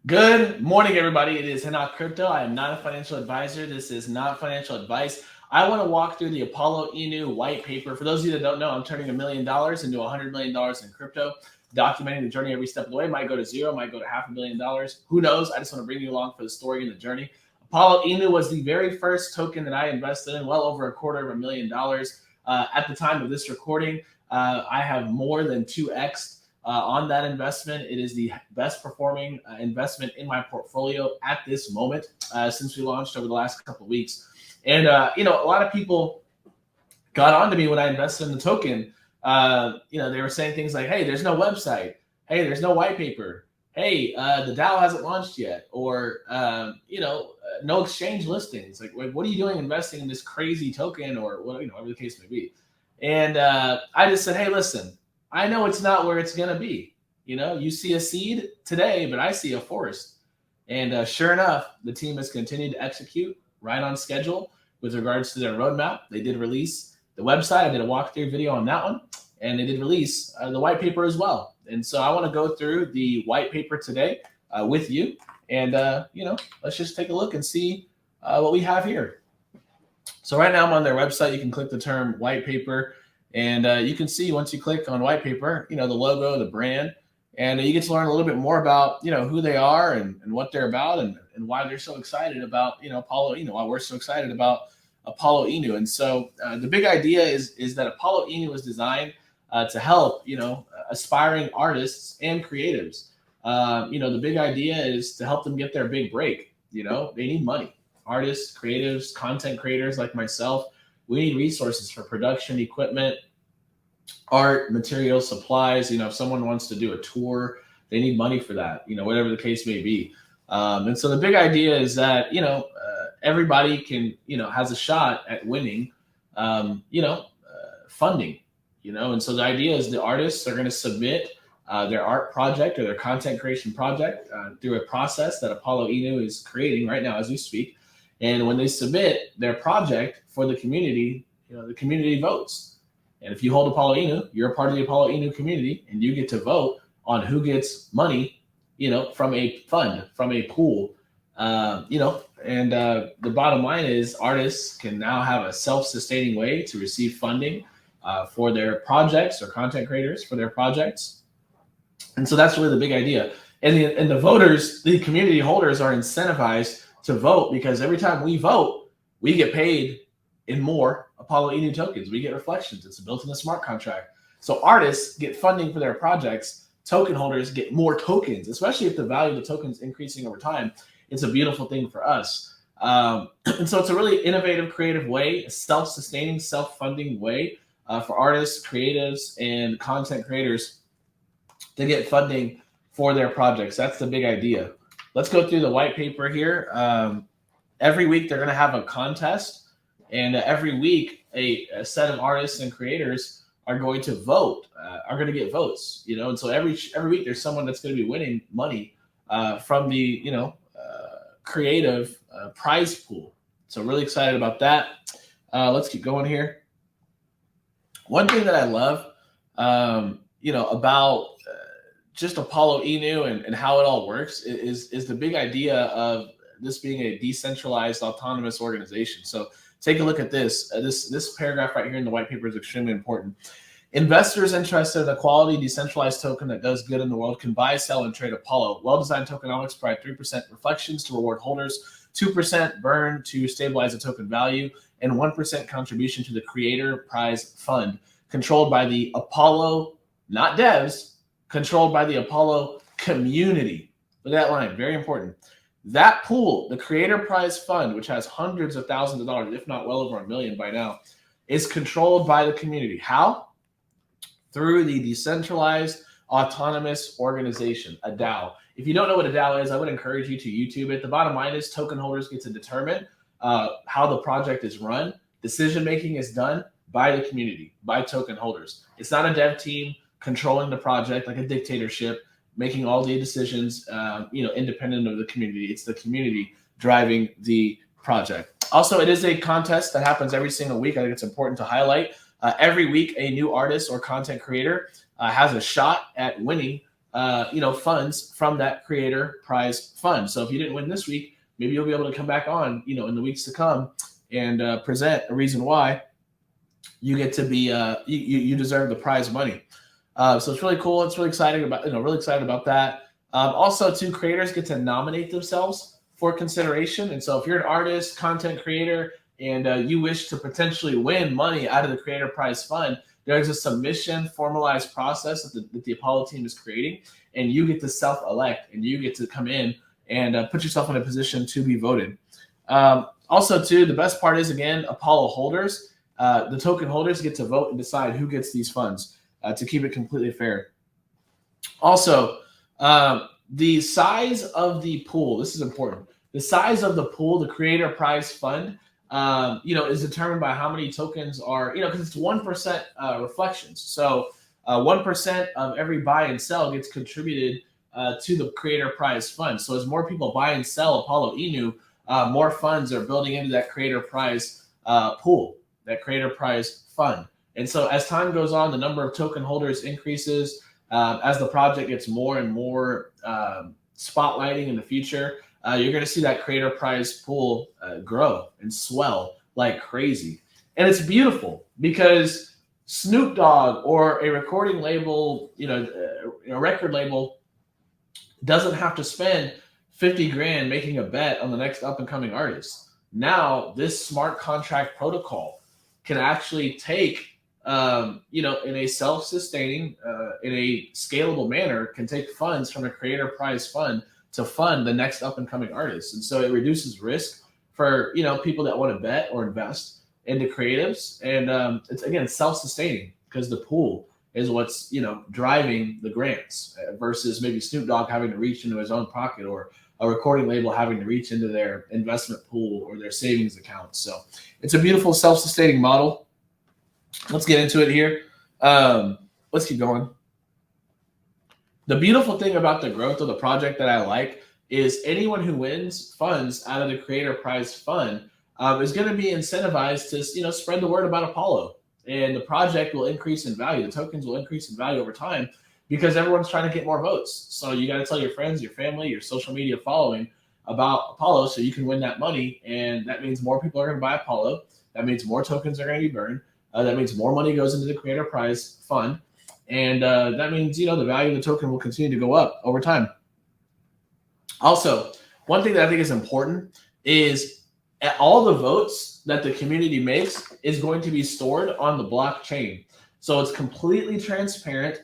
Good morning, everybody. It is Hinak Crypto. I am not a financial advisor. This is not financial advice. I want to walk through the Apollo Inu White Paper. For those of you that don't know, I'm turning $1 million into $100 million in crypto, documenting the journey every step of the way. Might go to zero, might go to $500,000. Who knows? I just want to bring you along for the story and the journey. Apollo Inu was the very first token that I invested in, well over $250,000. At the time of this recording, I have more than 2x on that investment. It is the best performing investment in my portfolio at this moment since we launched over the last couple of weeks. And, a lot of people got on to me when I invested in the token. They were saying things like, hey, there's no website. Hey, there's no white paper. Hey, the DAO hasn't launched yet. Or, no exchange listings. Like, what are you doing investing in this crazy token or whatever the case may be? And I just said, hey, listen, I know it's not where it's going to be. You see a seed today, but I see a forest. And sure enough, the team has continued to execute right on schedule with regards to their roadmap. They did release the website. I did a walkthrough video on that one. And they did release the white paper as well. And so I want to go through the white paper today with you. And, let's just take a look and see what we have here. So right now I'm on their website. You can click the term white paper. And you can see once you click on white paper, the logo, the brand, and you get to learn a little bit more about, who they are and what they're about and why they're so excited about, Apollo Inu, why we're so excited about Apollo Inu. And so the big idea is that Apollo Inu was designed to help, aspiring artists and creatives. The big idea is to help them get their big break. They need money. Artists, creatives, content creators like myself. We need resources for production, equipment, art, materials, supplies. If someone wants to do a tour, they need money for that, whatever the case may be. And so the big idea is that, everybody can, has a shot at winning, funding, and so the idea is the artists are going to submit their art project or their content creation project through a process that Apollo Inu is creating right now as we speak. And when they submit their project for the community, the community votes. And if you hold Apollo Inu, you're a part of the Apollo Inu community, and you get to vote on who gets money, from a fund, from a pool, and the bottom line is artists can now have a self-sustaining way to receive funding for their projects or content creators for their projects. And so that's really the big idea. And the voters, the community holders are incentivized to vote because every time we vote, we get paid in more Apollo Inu tokens. We get reflections. It's built in the smart contract. So artists get funding for their projects. Token holders get more tokens, especially if the value of the tokens increasing over time. It's a beautiful thing for us. And so it's a really innovative, creative way, a self-sustaining, self-funding way for artists, creatives, and content creators to get funding for their projects. That's the big idea. Let's go through the white paper here. Every week they're going to have a contest, and every week a set of artists and creators are going to vote, are going to get votes, and so every week there's someone that's going to be winning money from the creative prize pool. So really excited about that. Let's keep going here. One thing that I love, about just Apollo Inu and how it all works is the big idea of this being a decentralized autonomous organization. So take a look at this. This paragraph right here in the white paper is extremely important. Investors interested in a quality decentralized token that does good in the world can buy, sell, and trade Apollo. Well-designed tokenomics provide 3% reflections to reward holders, 2% burn to stabilize the token value, and 1% contribution to the creator prize fund, controlled by the Apollo, not devs, controlled by the Apollo community. Look at that line, very important. That pool, the Creator Prize Fund, which has hundreds of thousands of dollars, if not well over $1 million by now, is controlled by the community. How? Through the Decentralized Autonomous Organization, a DAO. If you don't know what a DAO is, I would encourage you to YouTube it. The bottom line is token holders get to determine how the project is run. Decision-making is done by the community, by token holders. It's not a dev team controlling the project like a dictatorship, making all the decisions, independent of the community. It's the community driving the project. Also, it is a contest that happens every single week. I think it's important to highlight. Every week, a new artist or content creator has a shot at winning funds from that creator prize fund. So if you didn't win this week, maybe you'll be able to come back on, in the weeks to come and present a reason why you get to be you deserve the prize money. So it's really cool. It's really exciting about that. Also, too, creators get to nominate themselves for consideration. And so if you're an artist, content creator, and you wish to potentially win money out of the Creator Prize Fund, there's a submission formalized process that the Apollo team is creating, and you get to self-elect, and you get to come in and put yourself in a position to be voted. Also, too, the best part is, again, Apollo holders, the token holders get to vote and decide who gets these funds to keep it completely fair. Also, the size of the pool, this is important. The size of the pool, the Creator Prize Fund, is determined by how many tokens are, because it's 1% reflections. So 1% of every buy and sell gets contributed to the Creator Prize Fund. So as more people buy and sell Apollo Inu, more funds are building into that Creator Prize pool, that Creator Prize Fund. And so as time goes on, the number of token holders increases. As the project gets more and more spotlighting in the future, you're going to see that Creator Prize pool grow and swell like crazy. And it's beautiful because Snoop Dogg or a recording label, a record label doesn't have to spend 50 grand making a bet on the next up and coming artist. Now, this smart contract protocol can actually take, in a self-sustaining, in a scalable manner, can take funds from a Creator Prize Fund to fund the next up and coming artists. And so it reduces risk for, people that want to bet or invest into creatives. And it's, again, self-sustaining because the pool is what's, driving the grants versus maybe Snoop Dogg having to reach into his own pocket or a recording label having to reach into their investment pool or their savings account. So it's a beautiful self-sustaining model. Let's get into it here. Let's keep going. The beautiful thing about the growth of the project that I like is anyone who wins funds out of the Creator Prize Fund is going to be incentivized to, spread the word about Apollo, and the project will increase in value. The tokens will increase in value over time because everyone's trying to get more votes. So you got to tell your friends, your family, your social media following about Apollo so you can win that money. And that means more people are going to buy Apollo. That means more tokens are going to be burned. That means more money goes into the Creator Prize Fund. And that means, the value of the token will continue to go up over time. Also, one thing that I think is important is all the votes that the community makes is going to be stored on the blockchain. So it's completely transparent.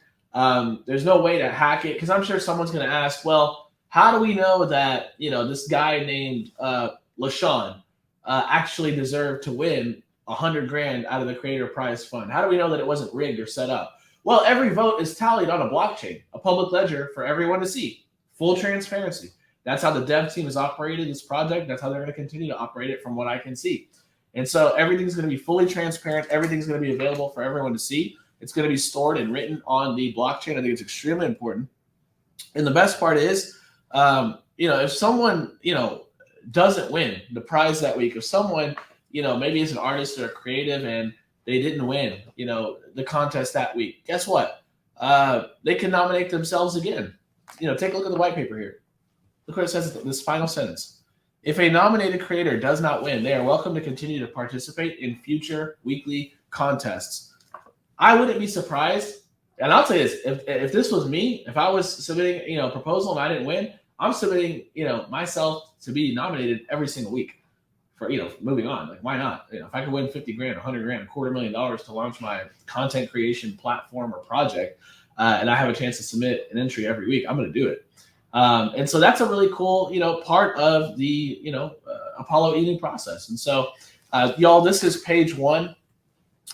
There's no way to hack it because I'm sure someone's going to ask, well, how do we know that, this guy named LaShawn actually deserved to win 100 grand out of the Creator Prize Fund? How do we know that it wasn't rigged or set up? Well, every vote is tallied on a blockchain, a public ledger for everyone to see. Full transparency. That's how the dev team has operated this project. That's how they're going to continue to operate it from what I can see. And so everything's going to be fully transparent. Everything's going to be available for everyone to see. It's going to be stored and written on the blockchain. I think it's extremely important. And the best part is, if someone, doesn't win the prize that week, if someone, maybe is an artist or a creative and they didn't win, the contest that week, guess what? They can nominate themselves again. Take a look at the white paper here. Look what it says in this final sentence. If a nominated creator does not win, they are welcome to continue to participate in future weekly contests. I wouldn't be surprised. And I'll tell you this, if this was me, if I was submitting, a proposal and I didn't win, I'm submitting, myself to be nominated every single week for, moving on. Like, why not? If I could win 50 grand, 100 grand, $250,000 to launch my content creation platform or project, and I have a chance to submit an entry every week, I'm going to do it. And so that's a really cool, part of the, Apollo Inu process. And so, y'all, this is page 1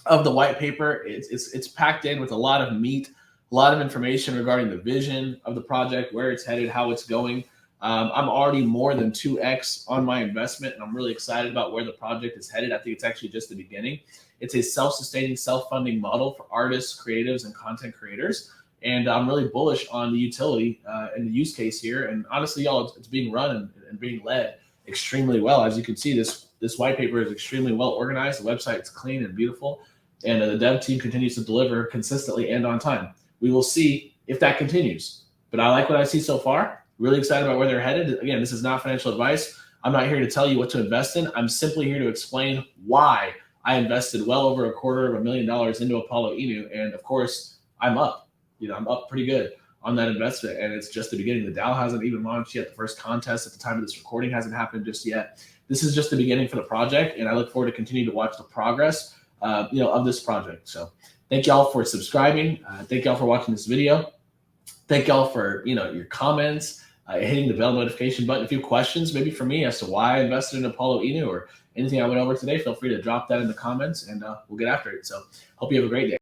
of the white paper. It's packed in with a lot of meat, a lot of information regarding the vision of the project, where it's headed, how it's going. I'm already more than 2x on my investment, and I'm really excited about where the project is headed. I think it's actually just the beginning. It's a self-sustaining, self-funding model for artists, creatives, and content creators. And I'm really bullish on the utility and the use case here. And honestly, y'all, it's being run and being led extremely well. As you can see, this white paper is extremely well organized. The website is clean and beautiful. And the dev team continues to deliver consistently and on time. We will see if that continues. but I like what I see so far. Really excited about where they're headed. Again, this is not financial advice. I'm not here to tell you what to invest in. I'm simply here to explain why I invested well over $250,000 into Apollo Inu. And of course, I'm up. I'm up pretty good on that investment. And it's just the beginning. The Dow hasn't even launched yet. The first contest at the time of this recording hasn't happened just yet. This is just the beginning for the project. And I look forward to continue to watch the progress, of this project. So thank y'all for subscribing. Thank y'all for watching this video. Thank y'all for, your comments, hitting the bell notification button. If you have questions, maybe for me as to why I invested in Apollo Inu or anything I went over today, feel free to drop that in the comments and we'll get after it. So hope you have a great day.